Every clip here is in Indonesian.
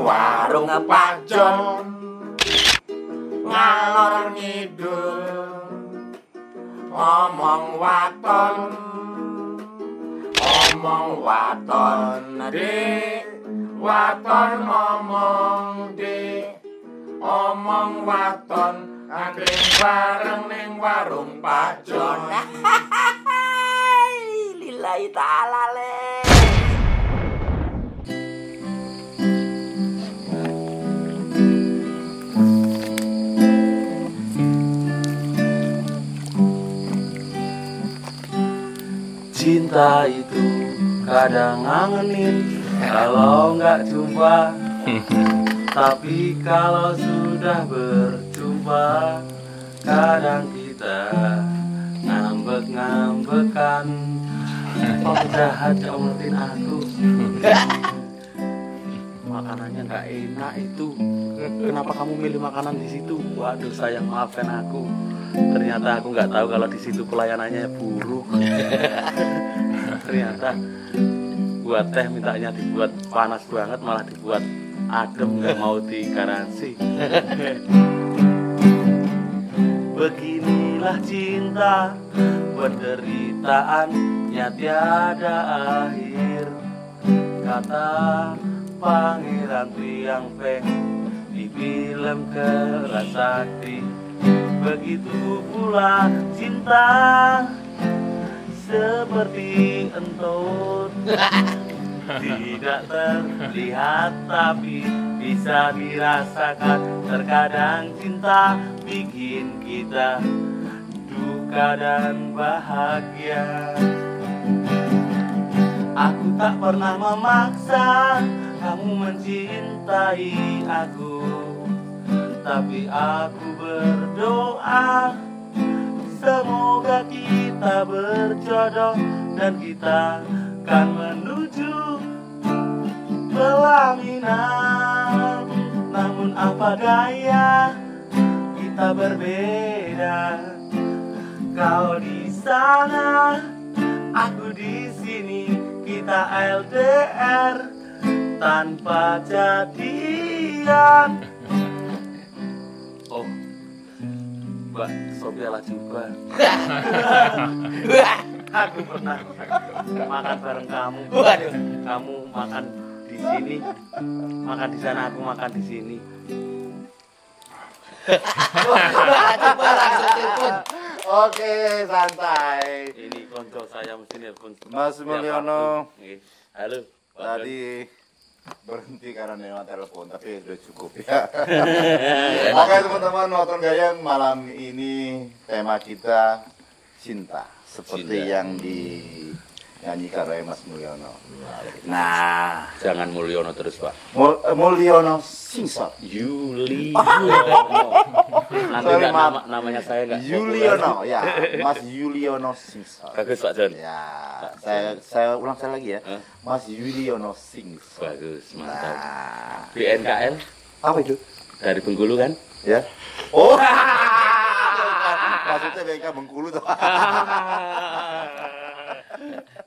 warung Pak Jon ngalor ngidul omong waton dik waton ngomong dik omong waton angkring bareng ning warung Pak Jon. Lillahi ta'ala le. Cinta itu kadang ngangenin kalau nggak jumpa, tapi kalau sudah berjumpa kadang kita ngambek-ngambekan. Oh jahat kamu ngertiin aku. Makanannya nggak enak itu. Kenapa kamu milih makanan di situ? Waduh sayang, maafkan aku. Ternyata aku nggak tahu kalau di situ pelayanannya buruk. Ternyata buat teh mintanya dibuat panas banget, malah dibuat adem, nggak mau digaransi. Beginilah cinta, penderitaannya tiada akhir, kata Pangeran Priang Peng di film Kerasakti. Begitu pula cinta seperti entut, tidak terlihat tapi bisa dirasakan. Terkadang cinta bikin kita duka dan bahagia. Aku tak pernah memaksa kamu mencintai aku, tapi aku berdoa semoga kita berjodoh dan kita kan menuju pelaminan. Namun apa daya kita berbeda, kau di sana, aku di sini, kita LDR tanpa jadian. Oh, Mbak Sophia Lajuba. Aku pernah makan bareng kamu. Kamu makan di sini, makan di sana, aku makan di sini. Coba langsung telepon. Oke, santai. Ini konco saya mesti nelpon. Mas Mulyono. Halo. Tadi berhenti karena lewat telepon, tapi sudah cukup ya. Oke teman-teman, nonton gayeng malam ini tema kita cinta, seperti cinta yang dinyanyikan oleh Mas Mulyono. Nah, jangan Mulyono terus Pak. Mulyono Singsot. Nanti namanya saya nggak. Yuliono ya, Mas Yuliono Singsot. Bagus Pak Jon. Ya, saya ulang sekali lagi ya, Mas Yuliono Singsot. Bagus, mantap. Nah, BNKL apa itu? dari Bengkulu kan? Ya. Oh. Maksudnya BNK Bengkulu tuh.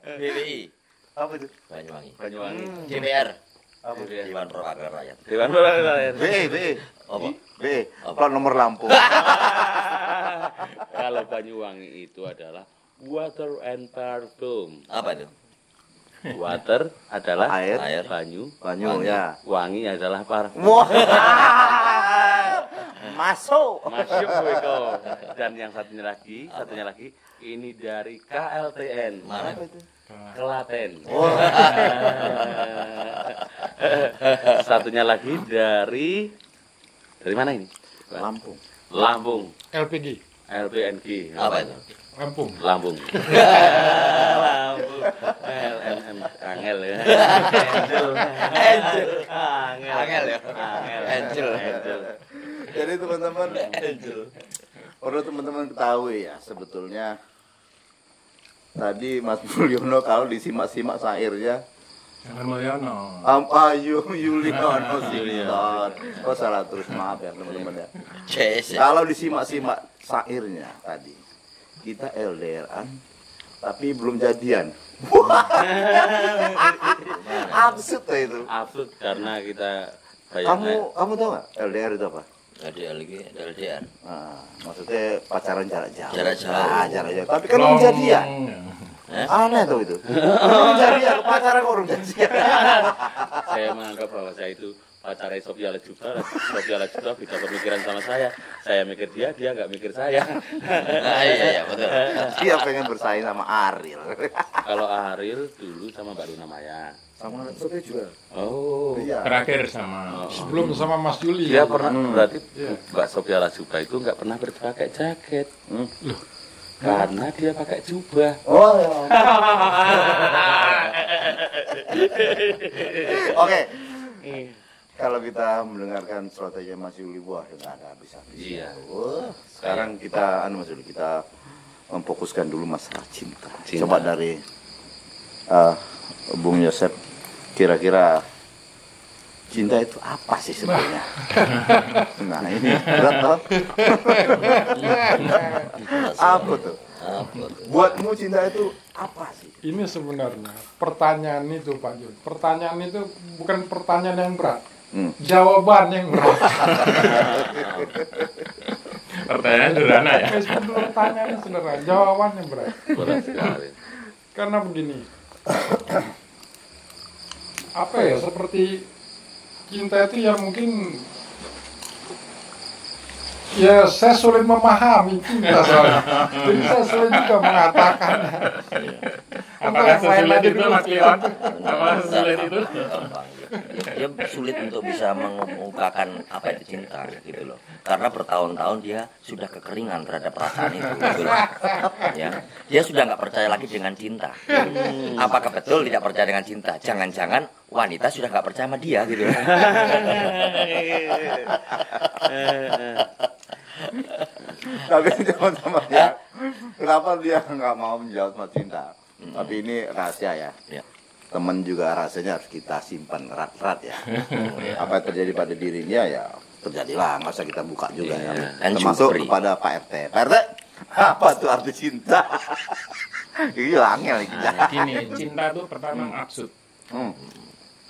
BPI Apa itu? Banyuwangi. Banyuwangi. DPR Apa? Dewan Perwakilan Rakyat. Dewan Perwakilan Rakyat. B. Apa? B. Plat nomor Lampung. Kalau Banyuwangi itu adalah water and parfum. Apa itu? Water adalah Air. banyu, Ya. wangi adalah parfum. Wah. Masuk. Masuk Weko. Dan yang satunya lagi ini dari KLTN. Mana itu? Klaten. Oh. Satunya lagi dari mana ini? Lampung. Lampung. LPG. LPNG. Apa itu? Lampung. Lampung. LNM Angel ya. Angel ya. Angel. Jadi teman-teman, perlu teman-teman ketahui ya, sebetulnya tadi Mas Mulyono kalau disimak-simak syairnya Jangan Mulyono. Yuliono Singsot. Oh salah terus, maaf ya teman-teman ya. CS. Kalau disimak-simak syairnya tadi, kita LDR-an tapi belum jadian. Absurd ya itu. Absurd karena kita Kamu tahu nggak LDR itu apa? LDR. Nah, maksudnya pacaran jarak jauh. Jarak jauh. Ah, jarak jauh. Tapi kan orang jadian. Aneh tuh itu. Orang jadian, pacaran kok orang jadian. Saya menganggap bahwa saya itu pacarnya Sophia Lajuba bisa pemikiran sama saya. Saya mikir dia nggak mikir saya. Iya betul. Dia pengen bersaing sama Ariel. Kalau Ariel dulu sama Mbak Luna Maya. Sama Sophia juga. Oh. Iya. Terakhir sama sebelum sama Mas Juli. Dia pernah berarti Iya. Mbak Sophia Lajuba itu nggak pernah berpakai jaket. Loh. Karena dia pakai jubah. Oh ya. Oke. Kalau kita mendengarkan strategi Mas Yuli, wah nggak ada habis-habis. Iya. Wah, sekarang kita, Mas Yuli, kita memfokuskan dulu masalah cinta. Cinta. Coba dari Bung Yosep, kira-kira cinta itu apa sih sebenarnya? Nah ini berat toh. Apa tuh? Buatmu cinta itu apa sih? Ini sebenarnya pertanyaan itu Pak Jul. Pertanyaan itu bukan pertanyaan yang berat. Jawaban yang berat. Pertanyaan sederhana ya. Pertanyaannya sederhana, jawaban yang berat. Berat sekali. Karena begini. Apa ya, seperti cinta itu ya mungkin ya saya sulit memahami cinta soalnya. Jadi saya sulit juga mengatakan. Apakah sesulit itu Mas Leon? Apakah sesulit itu? Gampang. Dia sulit untuk bisa mengungkapkan apa itu cinta gitu loh. Karena bertahun-tahun dia sudah kekeringan terhadap perasaan itu gitu loh. Ya. Dia sudah nggak percaya lagi dengan cinta. Apakah betul tidak percaya dengan cinta? Jangan-jangan wanita sudah nggak percaya sama dia gitu. Tapi jangan sama dia. Kenapa dia nggak mau menjawab sama cinta? Tapi ini rahasia ya. Ya. Teman juga rahasianya harus kita simpan erat-erat ya. Apa yang terjadi pada dirinya ya terjadilah, nggak usah kita buka juga ya. Dan Termasuk syukuri. kepada Pak RT. Pak RT, apa tuh arti cinta? Ini angel nih kita. Nah, gini, cinta itu pertama absurd. Hmm.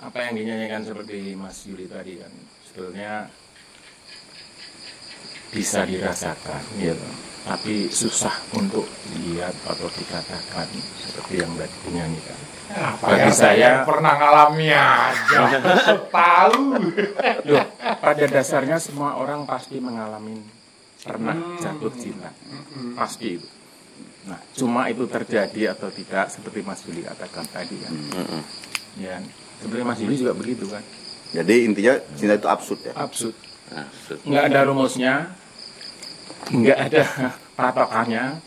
Apa yang dinyanyikan seperti Mas Yuli tadi kan sebetulnya bisa dirasakan gitu. Tapi susah untuk dilihat atau dikatakan seperti yang tadi dinyanyikan. Bagi saya pernah ngalami aja. Tahu. loh, pada dasarnya semua orang pasti mengalami pernah jatuh cinta. Pasti itu. Nah, cuma itu terjadi atau tidak seperti Mas Yuli katakan tadi kan. Ya, seperti Mas Yuli juga begitu kan. Jadi intinya cinta itu absurd ya. Absurd. Absurd. Nggak ada rumusnya, nggak ada patokannya,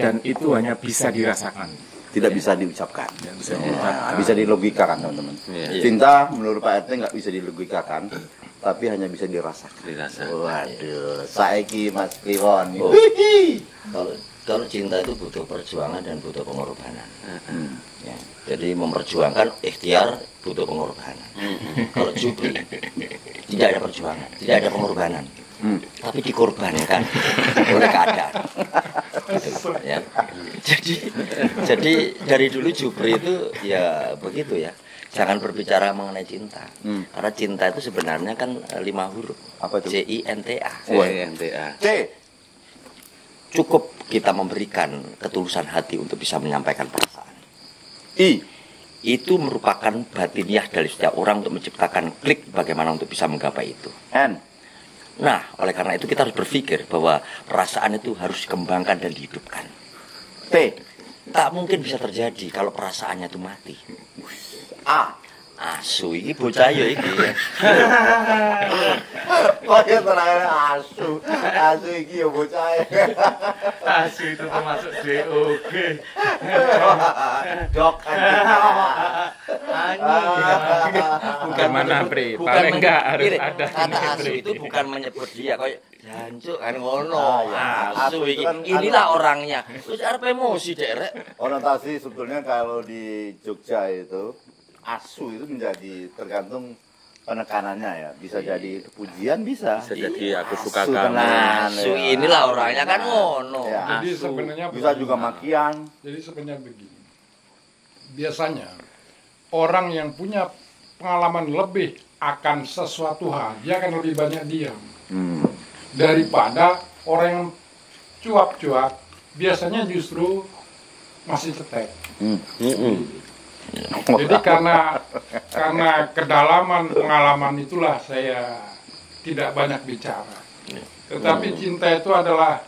dan itu hanya bisa dirasakan. Tidak bisa diucapkan. Nggak bisa Nah, diucapkan. bisa dilogikakan teman-teman. Iya. Cinta menurut Pak RT nggak bisa dilogikakan, tapi hanya bisa dirasakan. Dirasakan. Waduh, saiki Mas Kliwon. Oh. Kalau cinta itu butuh perjuangan dan butuh pengorbanan. Ya, jadi memperjuangkan ikhtiar butuh pengorbanan. Kalau Jupri tidak ada perjuangan, tidak ada pengorbanan, tapi dikorbankan oleh keadaan. Gitu, ya. Jadi dari dulu Jupri itu ya begitu ya. Jangan berbicara mengenai cinta, karena cinta itu sebenarnya kan 5 huruf. Apa itu? CINTA. CNTA. C. Cukup kita memberikan ketulusan hati untuk bisa menyampaikan perasaan. I. Itu merupakan batiniah dari setiap orang untuk menciptakan klik bagaimana untuk bisa menggapai itu. N. Nah, oleh karena itu kita harus berpikir bahwa perasaan itu harus dikembangkan dan dihidupkan. T. Tak mungkin bisa terjadi kalau perasaannya itu mati. A. Asu, ini bocah ya ini. Oh ya terakhir asu. Asu iki ya bocah. Asu itu termasuk DOG. Dok Bagaimana, Pri? Paling enggak harus gini, ada kata ini, asu Pri. itu bukan menyebut dia kayak jancuk kan ngono. Ah, ya. Asu Asu itu iki. kan Inilah anu. orangnya. Terus arep emosi derek. Konotasi sebetulnya kalau di Jogja itu asu itu menjadi tergantung penekanannya ya. Bisa jadi pujian bisa. Bisa jadi aku suka Asu kamu. tenan, Asu ya. inilah orangnya kan ngono. Ya. Jadi Asu. sebenarnya Bisa begini. juga makian. Jadi sebenarnya begini. Biasanya orang yang punya pengalaman lebih akan sesuatu hal, dia akan lebih banyak diam daripada orang yang cuap-cuap. Biasanya justru masih cetek. Jadi karena kedalaman pengalaman itulah saya tidak banyak bicara. Tetapi cinta itu adalah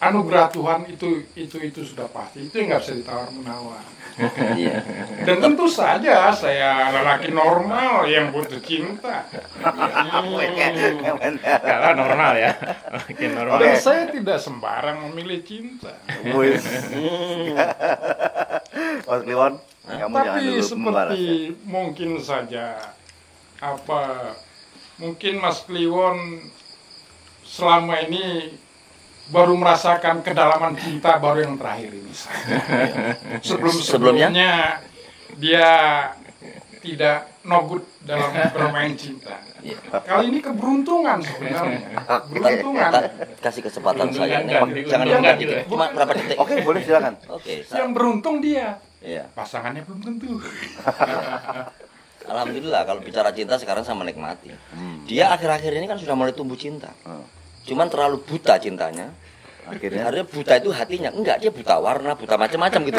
anugerah Tuhan, itu sudah pasti. Itu nggak bisa ditawar-menawar. Dan tentu saja saya lelaki normal yang butuh cinta. Kalau normal ya. Laki normal. Dan saya tidak sembarang memilih cinta. Mas Kliwon, kamu jangan Tapi dulu membalas. seperti mungkin saja mungkin Mas Kliwon selama ini baru merasakan kedalaman cinta baru yang terakhir ini. Sebelumnya dia tidak no good dalam bermain cinta. Kali ini keberuntungan sebenarnya. Beruntungan. Kasih kesempatan saya. Jangan diundangkan diundang gitu. Cuma berapa detik? Oke, boleh silakan. Oke. Yang beruntung dia. Iya. Pasangannya belum tentu. Alhamdulillah kalau bicara cinta sekarang saya menikmati. Dia akhir-akhir ini kan sudah mulai tumbuh cinta. Cuman terlalu buta cintanya. Akhirnya Artinya buta itu hatinya. Enggak, dia buta warna, buta macam-macam gitu.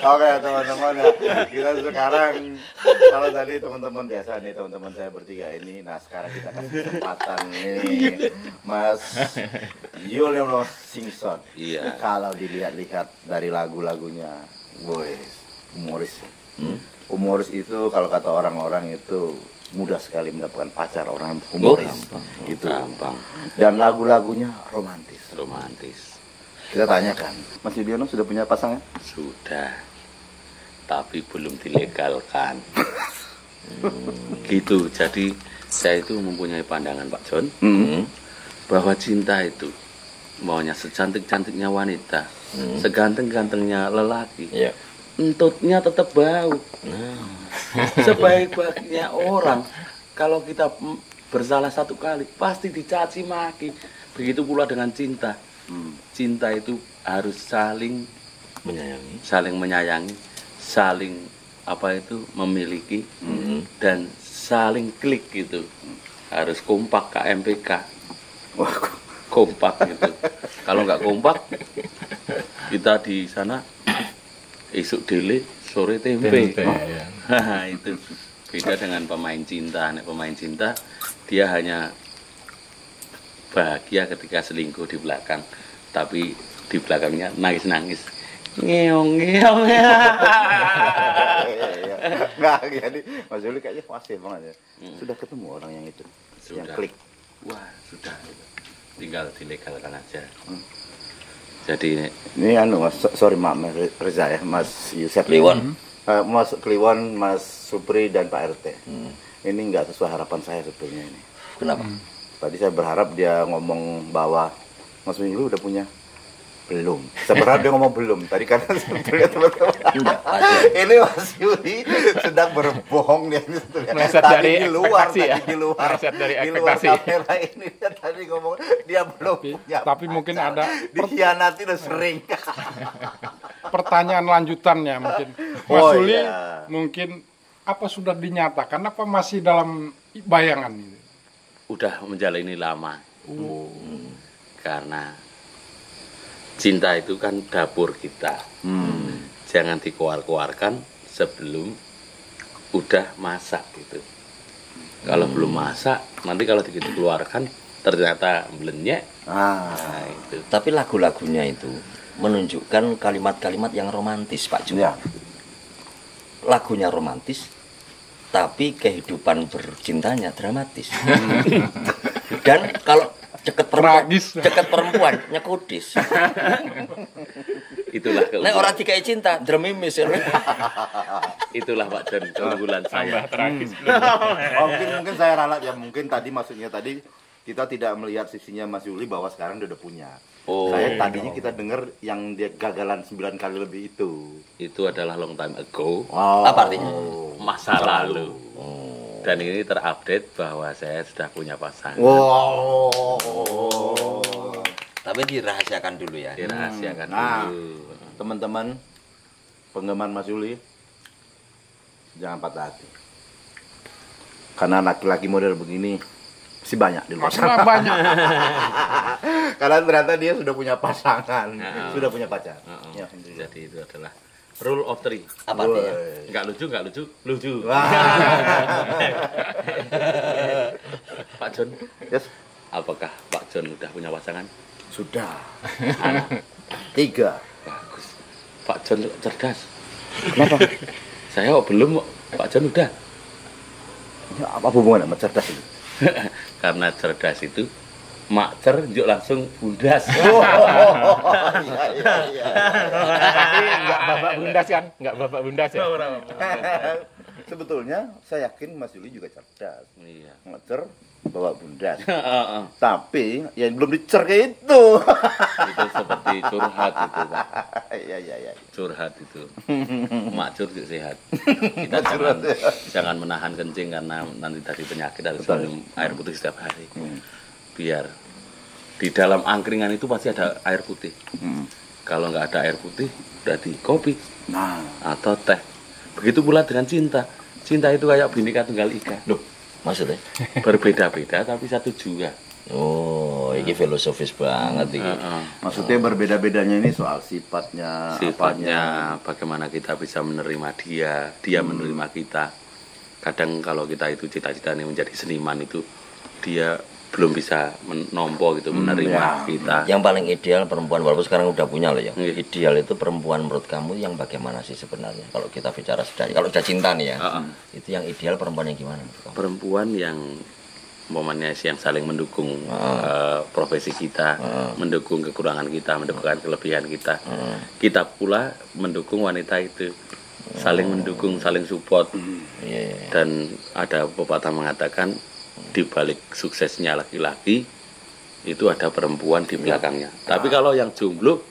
oke teman-teman ya. Kita sekarang kalau tadi teman-teman biasa nih teman-teman saya bertiga ini. Nah sekarang kita kasih kesempatan nih Mas Yuliono Singson. Iya. Kalau dilihat-lihat dari lagu-lagunya, boy, humoris. Humoris itu kalau kata orang-orang itu mudah sekali mendapatkan pacar orang humoris. Gitu. Gampang. Dan lagu-lagunya romantis. Romantis. Kita tanyakan, Mas Yuliono sudah punya pasangan? Sudah. Tapi belum dilegalkan. Gitu. Jadi saya itu mempunyai pandangan Pak John bahwa cinta itu maunya secantik-cantiknya wanita, seganteng-gantengnya lelaki. Iya. Entutnya tetap bau. Sebaik-baiknya orang, kalau kita bersalah satu kali pasti dicaci maki. Begitu pula dengan cinta. Cinta itu harus saling menyayangi, saling memiliki, dan saling klik gitu. Harus kompak KMPK. Kompak gitu. Kalau nggak kompak, kita di sana esok dele, sore tempe. Itu beda dengan pemain cinta. Nek pemain cinta dia hanya bahagia ketika selingkuh di belakang, tapi di belakangnya nangis-nangis. Ngeong. Nggak, jadi Mas Yuli kayaknya fasih banget ya. Sudah ketemu orang yang itu, yang Sudah. klik. Wah, sudah. Tinggal dilegalkan aja. Jadi Ini Mas, sorry Mas Reza ya, Mas Yusef Kliwon. Mas Kliwon, Mas Supri dan Pak RT. Ini nggak sesuai harapan saya sebetulnya ini. Kenapa? Tadi saya berharap dia ngomong bahwa Mas Yuli udah punya. Belum. Saya berharap dia ngomong belum. Tadi karena sebetulnya teman-teman. Ini Mas Yuli sedang berbohong dia ini sebetulnya. Meleset Tadi dari di luar, ekspektasi ya. tadi di luar. Meleset dari Di luar ekspektasi. kamera ini dia tadi ngomong dia belum punya. Tapi mungkin pacar. ada Dikhianati udah sering. pertanyaan lanjutannya mungkin. Mas Oh, Suli, iya. mungkin apa sudah dinyatakan apa masih dalam bayangan ini? udah menjalani lama. Karena cinta itu kan dapur kita. Jangan dikeluarkan sebelum udah masak gitu. Kalau belum masak, nanti kalau dikeluarkan ternyata melenyek. Nah, itu. Tapi lagu-lagunya itu menunjukkan kalimat-kalimat yang romantis, Pak Jun. Ya. Lagunya romantis, tapi kehidupan bercintanya dramatis. Dan kalau ceket Tragis. perempuan nyekudis. Itulah Nek orang dikai cinta, dremimis ya. itulah Pak John keunggulan saya. Tragis. Oh, mungkin saya ralat ya, mungkin tadi maksudnya tadi kita tidak melihat sisinya Mas Yuli bahwa sekarang dia udah punya. Oh. Saya tadinya kita dengar yang dia gagalan 9 kali lebih itu. Itu adalah long time ago, Oh. Apa artinya? masa lalu. Dan ini terupdate bahwa saya sudah punya pasangan. Wow. Tapi dirahasiakan dulu ya. Dirahasiakan Nah. dulu. Teman-teman penggemar Mas Yuli, Jangan patah hati. Karena laki-laki model begini masih banyak di luar sana. Banyak. Karena ternyata dia sudah punya pasangan, sudah punya pacar. Ya, Jadi itu adalah rule of three. Apa artinya? Nggak lucu, lucu. Pak John, Yes, apakah Pak John udah punya pasangan? sudah. Anak. 3. Bagus. Pak John cerdas. Kenapa? Saya kok belum kok. Pak John udah. Ya, apa hubungan sama cerdas itu? Karena cerdas itu makcer njuk langsung bundas. Iya. Tapi nggak babak bundas kan? Nggak babak bundas ya? Sebetulnya saya yakin Mas Yuli juga cerdas. Iya. Ngecer bawa bundas. Tapi yang belum dicer kayak itu. Itu seperti curhat itu, Pak. Iya. Curhat itu. Makcur juga sehat. Kita jangan menahan kencing karena nanti dari penyakit harus minum air putih setiap hari. Biar di dalam angkringan itu pasti ada air putih. Kalau nggak ada air putih, berarti kopi atau teh. Begitu pula dengan cinta. Cinta itu kayak Bhinneka Tunggal Ika. Loh, maksudnya? Berbeda-beda tapi satu juga. Oh, ini filosofis banget ini. Maksudnya berbeda-bedanya ini soal sifatnya, Sifatnya, bagaimana kita bisa menerima dia menerima kita. Kadang kalau kita itu cita-citanya menjadi seniman itu, dia belum bisa menompo gitu, menerima kita. Yang paling ideal perempuan, walaupun sekarang udah punya loh ya. Iya. Ideal itu perempuan menurut kamu yang bagaimana sih sebenarnya? Kalau kita bicara kalau udah cinta nih ya, itu yang ideal perempuan yang gimana menurut kamu? Perempuan yang momennya yang saling mendukung profesi kita, mendukung kekurangan kita, mendukung kelebihan kita. Kita pula mendukung wanita itu, saling mendukung, saling support. Dan ada pepatah mengatakan di balik suksesnya laki-laki itu ada perempuan di belakangnya. Tapi kalau yang jomblo,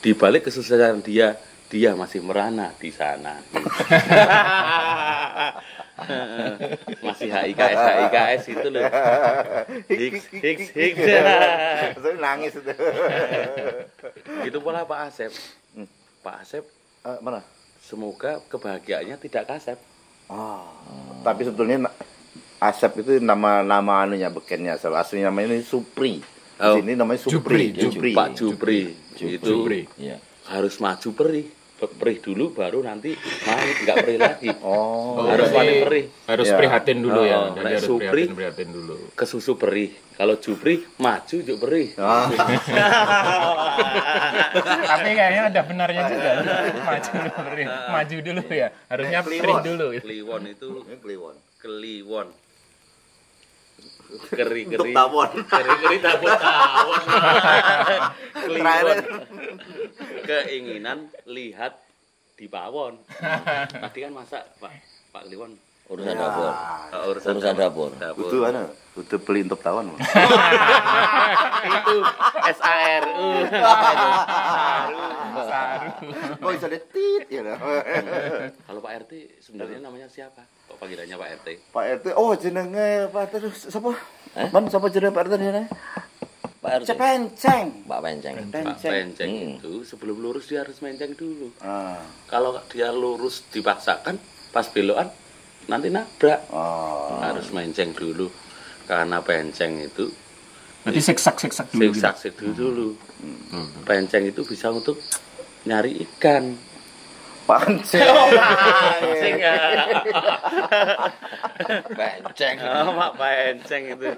di balik kesuksesan dia masih merana di sana. Masih HIKS itu loh. Hiks. Nangis itu. Itu pula Pak Asep. Pak Asep Mana? semoga kebahagiaannya tidak kasep. Tapi sebetulnya Asep itu nama anunya bekennya, aslinya namanya ini Supri. Di sini namanya Supri. Pak Jupri. Itu Iya. harus maju perih dulu baru nanti nggak perih lagi. Harus Jadi wani perih. harus Ya. prihatin dulu ya. Oh, Jadi nek harus Supri, prihatin dulu. ke susu perih. Kalau Jupri maju juk perih. Tapi kayaknya ada benarnya juga. Maju dulu ya. Harusnya perih dulu. Kliwon itu Kliwon. Kliwon. Keri Untuk tawon. Keri tawon. Terakhir. Keinginan lihat di pawon. Tadi kan masak Pak Kliwon. Urusan dapur. Urusan dapur. Butuh beli untuk tawon. Itu SAR. Kok bisa detit ya? Kalau Pak RT sebenarnya namanya siapa? Kok panggilannya Pak RT? Pak RT, jenenge Pak RT siapa? Siapa jenenge Pak RT ini? Pak RT. Cepenceng. Pak Penceng. Pak Penceng itu sebelum lurus dia harus menceng dulu. Ah. Kalau dia lurus dipaksakan, pas belokan nanti nabrak. Harus menceng dulu. Karena penceng itu Nanti siksak dulu. siksak dulu. Penceng itu bisa untuk nyari ikan. Panceng. Penceng ya. Penceng. Pak Penceng itu.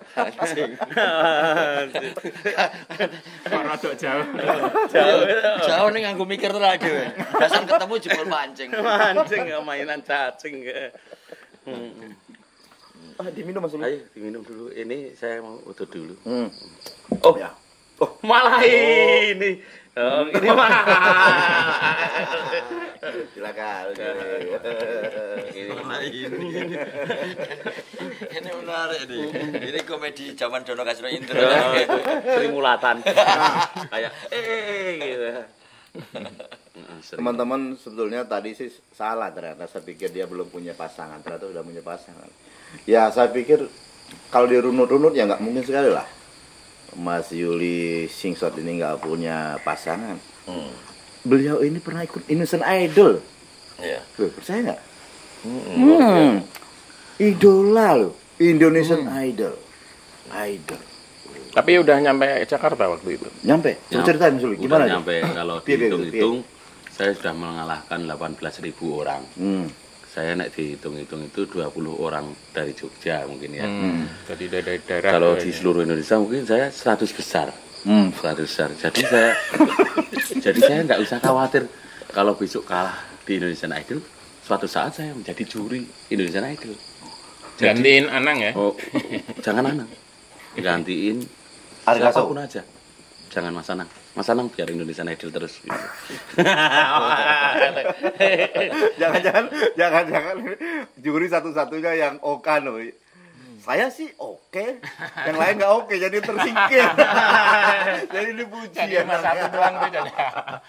Rodok jauh. Jauh nih nganggo mikir terus dhewe. Dasar ketemu jebol pancing. Mancing mainan cacing. Diminum Mas. Ayo diminum dulu. Ini saya mau udut dulu. Oh ya. Malah ini. Ini malah. Silakan. Ini menarik nih. Ini komedi zaman Dono Kasino Indro. Sri Mulatan. Kayak gitu. Teman-teman sebetulnya tadi sih salah ternyata. Saya pikir dia belum punya pasangan, ternyata sudah punya pasangan. Ya saya pikir kalau dirunut-runut ya nggak mungkin sekali lah Mas Yuli Singsot ini nggak punya pasangan. Beliau ini pernah ikut Indonesian Idol. Iya. Loh, percaya nggak? Idola loh, Indonesian Idol. Tapi udah nyampe Jakarta waktu itu. Nyampe. Coba ceritain dulu gimana? Udah nyampe, kalau dihitung-hitung saya sudah mengalahkan 18.000 orang. Saya naik dihitung-hitung itu 20 orang dari Jogja mungkin ya. Jadi dari daerah. Kalau di seluruh Indonesia mungkin saya 100 besar. 100 besar. Jadi saya nggak usah khawatir kalau besok kalah di Indonesian Idol. Suatu saat saya menjadi juri Indonesian Idol. Gantiin Anang ya? Oh, jangan Anang. Gantiin Ari Lasso. siapapun aja. Jangan Mas Anang. Mas Anang biar Indonesian Idol terus. Gitu. Jangan juri satu-satunya yang oke loh. Saya sih oke, yang lain nggak oke, jadi tersingkir. Jadi dipuji ya. Satu doang tuh jadi.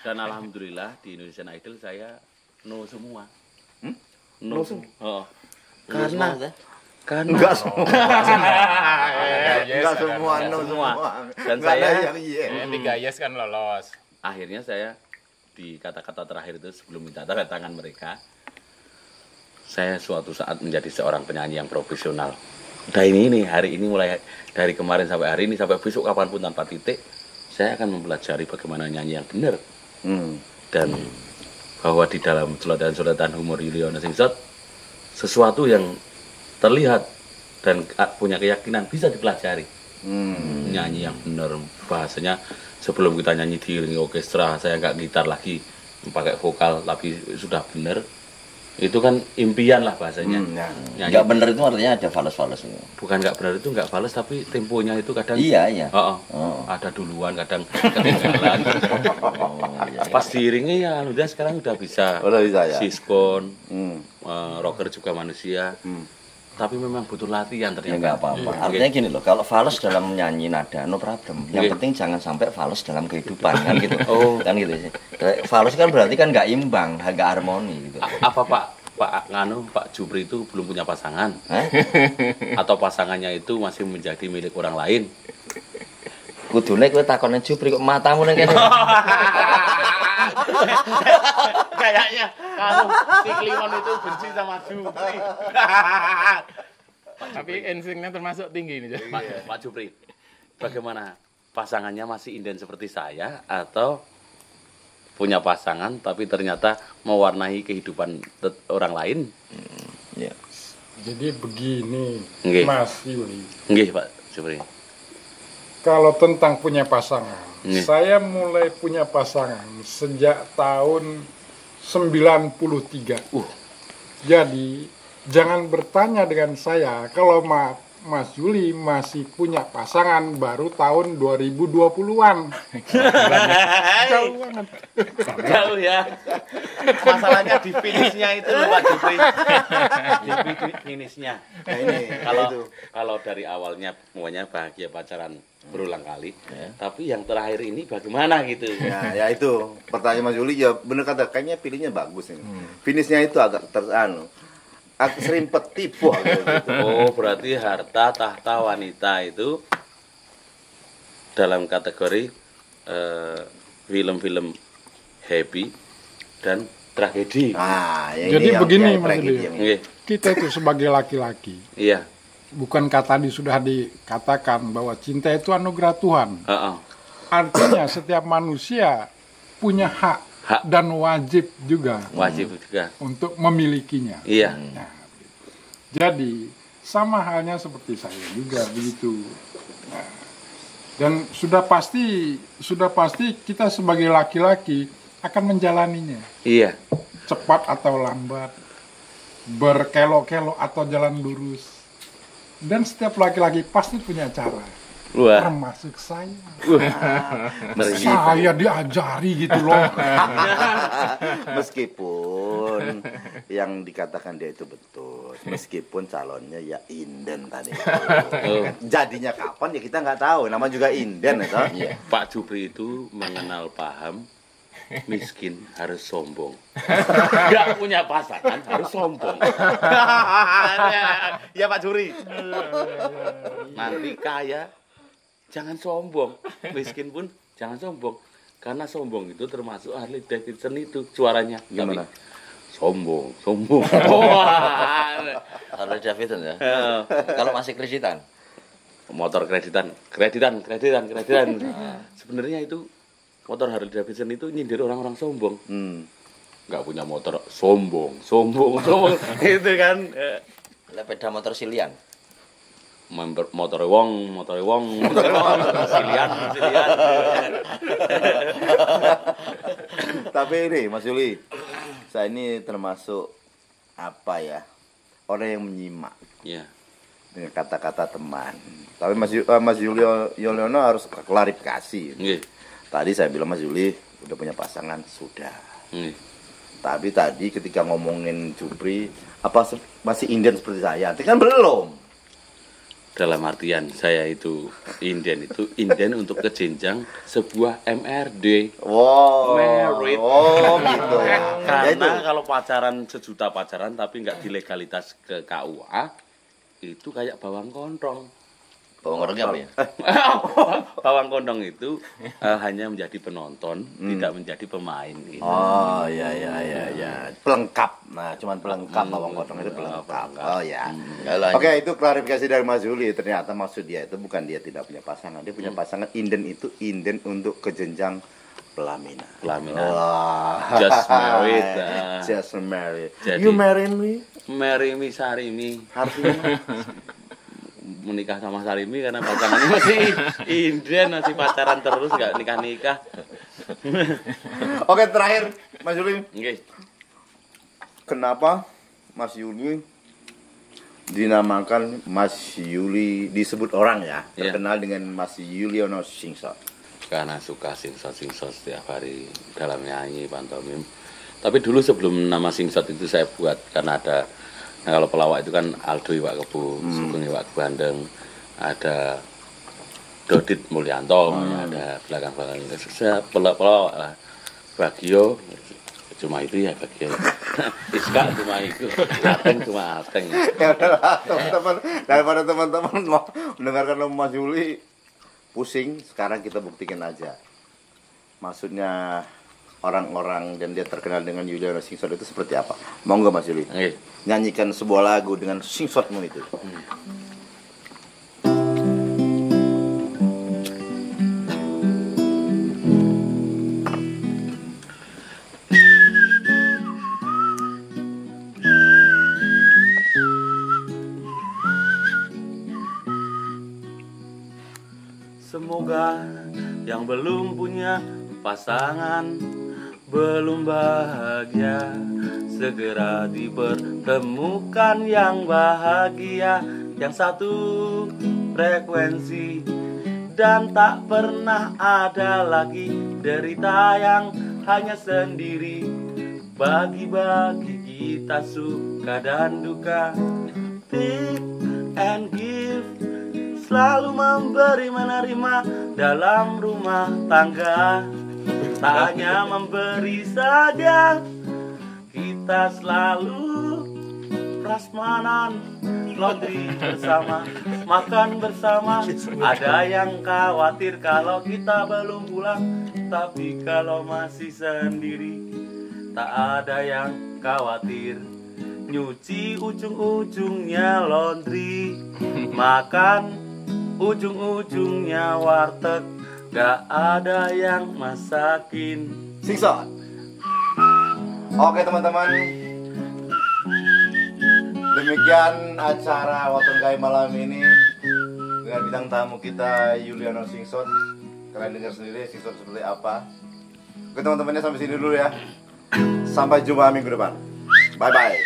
Dan alhamdulillah di Indonesian Idol saya no semua. No semua? Oh. Karena Enggak semua. Enggak semua, no semua. Dan Nggak ada saya yang iya. 3 yes kan lolos. akhirnya saya di kata-kata terakhir itu sebelum minta tanda tangan mereka, saya suatu saat menjadi seorang penyanyi yang profesional. Udah ini hari ini mulai dari kemarin sampai hari ini sampai besok kapanpun tanpa titik, saya akan mempelajari bagaimana nyanyi yang benar. Dan bahwa di dalam soletan-soletan humor Yuliono Singsot sesuatu yang terlihat dan punya keyakinan bisa dipelajari. Nyanyi yang benar, bahasanya sebelum kita nyanyi diiringi orkestra, saya nggak gitar lagi, pakai vokal tapi sudah benar. Itu kan impian lah bahasanya. Nggak bener itu artinya ada fales-fales. Bukan nggak benar itu nggak fals, tapi temponya itu kadang Iya. ada duluan, kadang ketinggalan. Pas diiringi ya alhamdulillah sekarang udah bisa. Udah bisa ya. Siskon, rocker juga manusia. Tapi memang butuh latihan Ya ternyata. nggak apa-apa. Artinya gini loh, kalau fales dalam nyanyi nada no problem. Yang penting jangan sampai fales dalam kehidupan kan gitu. Kan gitu sih. Fales kan berarti kan nggak imbang, nggak harmoni gitu. Apa Pak Jupri itu belum punya pasangan? Atau pasangannya itu masih menjadi milik orang lain? Kudune kowe takonen Jupri kok matamu nang kene. Kayaknya si Kliwon itu benci sama Jupri. Tapi instingnya termasuk tinggi ini. Pak Jupri, bagaimana? Pasangannya masih inden seperti saya atau punya pasangan tapi ternyata mewarnai kehidupan orang lain? Ya. Jadi begini, Nggih. Mas Yuli. Nggih, Pak Jupri. Kalau tentang punya pasangan, Nggih. saya mulai punya pasangan sejak tahun 93. Jadi, jangan bertanya dengan saya kalau Mas Yuli masih punya pasangan baru tahun 2020-an. Jauh banget. Jauh ya. Masalahnya di finishnya itu loh, Pak Jupri. Di finishnya. Nah, ini Kalau dari awalnya semuanya bahagia pacaran berulang kali, tapi yang terakhir ini bagaimana gitu? ya itu pertanyaan Mas Juli ya bener kata, kayaknya pilihnya bagus ini. Finishnya itu agak serimpet tipu gitu. Oh, berarti harta tahta wanita itu dalam kategori film-film happy dan tragedi. Jadi begini, Mas Yuli. Nggih. Kita itu sebagai laki-laki, Iya. bukankah tadi sudah dikatakan bahwa cinta itu anugerah Tuhan? Heeh. Artinya setiap manusia punya hak dan wajib juga Wajib juga. untuk memilikinya. Iya. Nah, jadi sama halnya seperti saya juga begitu. Nah, dan sudah pasti kita sebagai laki-laki akan menjalaninya. Iya. Cepat atau lambat, berkelok-kelok atau jalan lurus. Dan setiap laki-laki pasti punya cara. Wah. Termasuk saya. Ngeri. Saya diajari gitu loh. Meskipun yang dikatakan dia itu betul, meskipun calonnya ya inden tadi. Jadinya kapan ya kita nggak tahu. Nama juga inden ya. Pak Jupri itu mengenal paham miskin harus sombong. Gak punya pasangan harus sombong. Ya Pak Juri. Nanti kaya jangan sombong, miskin pun jangan sombong. Karena sombong itu termasuk ahli Davidson itu suaranya. Gimana? sombong. Wah. Harley Davidson ya. Kalau masih kreditan, Motor kreditan. Sebenarnya itu motor Harley Davidson itu nyindir orang-orang sombong. Nggak punya motor sombong. Itu kan. Sepeda motor silian. Motor wong, silian. Tapi ini Mas Yuli, saya ini termasuk apa ya, orang yang menyimak Ya. dengan kata-kata teman. Tapi Mas Yuliono harus klarifikasi. Nggih. Tadi saya bilang Mas Yuli udah punya pasangan, sudah. Nggih. Tapi tadi ketika ngomongin Jupri, apa masih inden seperti saya? Itu kan belum. Dalam artian saya itu inden untuk ke jenjang sebuah MRD. Wow. Merit. Oh, gitu ya. Ya itu. Karena kalau pacaran sejuta pacaran tapi nggak dilegalitas ke KUA, itu kayak bawang kontong. Bawang gorengnya apa ya? Bawang kontong itu hanya menjadi penonton, tidak menjadi pemain. Gitu. Oh, ya. Pelengkap. Nah, cuman pelengkap bawang kontong itu pelengkap. Oh ya. Oke, itu klarifikasi dari Mas Yuli. Ternyata maksud dia itu bukan dia tidak punya pasangan. Dia punya pasangan, inden itu inden untuk ke jenjang pelaminan. Wah. Just married. Just married. Jadi- You marry me? Marry me, Sarimi. Artinya Menikah sama Sarimi karena pasangannya masih inden, masih pacaran terus, nggak nikah-nikah. Oke, terakhir Mas Yuli, Nggih. kenapa Mas Yuli dinamakan Mas Yuli, disebut orang ya, Iya. terkenal dengan Mas Yuliono Singsot? Karena suka singsot setiap hari dalam nyanyi pantomim. Tapi dulu sebelum nama singsot itu saya buat karena ada, nah kalau pelawak itu kan Aldo Iwak Kebu, Sugeng Iwak Bandeng, ada Dodit Mulyanto, ada belakang-belakang saya pelawak lah. Bagio cuma itu ya Bagio. Iska cuma itu, Ateng cuma Ateng. Ya udahlah, teman-teman, daripada teman-teman mau mendengarkan nama Mas Yuli pusing, sekarang kita buktikan aja. Maksudnya orang-orang dan dia terkenal dengan Yuliono Singsot itu seperti apa? Mau nggak Mas Yuli? Nggih. Nyanyikan sebuah lagu dengan singsotmu itu. Semoga yang belum punya pasangan, belum bahagia, segera dipertemukan yang bahagia, yang satu frekuensi, dan tak pernah ada lagi derita yang hanya sendiri. Bagi-bagi kita suka dan duka, take and give, selalu memberi menerima dalam rumah tangga. Tak hanya memberi saja, kita selalu prasmanan, laundry bersama, makan bersama. Ada yang khawatir kalau kita belum pulang, tapi kalau masih sendiri, tak ada yang khawatir. Nyuci ujung-ujungnya laundry, makan ujung-ujungnya warteg, gak ada yang masakin. Singsot. Oke teman-teman, demikian acara Waton Gai malam ini dengan bintang tamu kita Yuliono Singsot. Kalian dengar sendiri Singsot seperti apa. Oke teman-temannya, sampai sini dulu ya. Sampai jumpa minggu depan. Bye bye.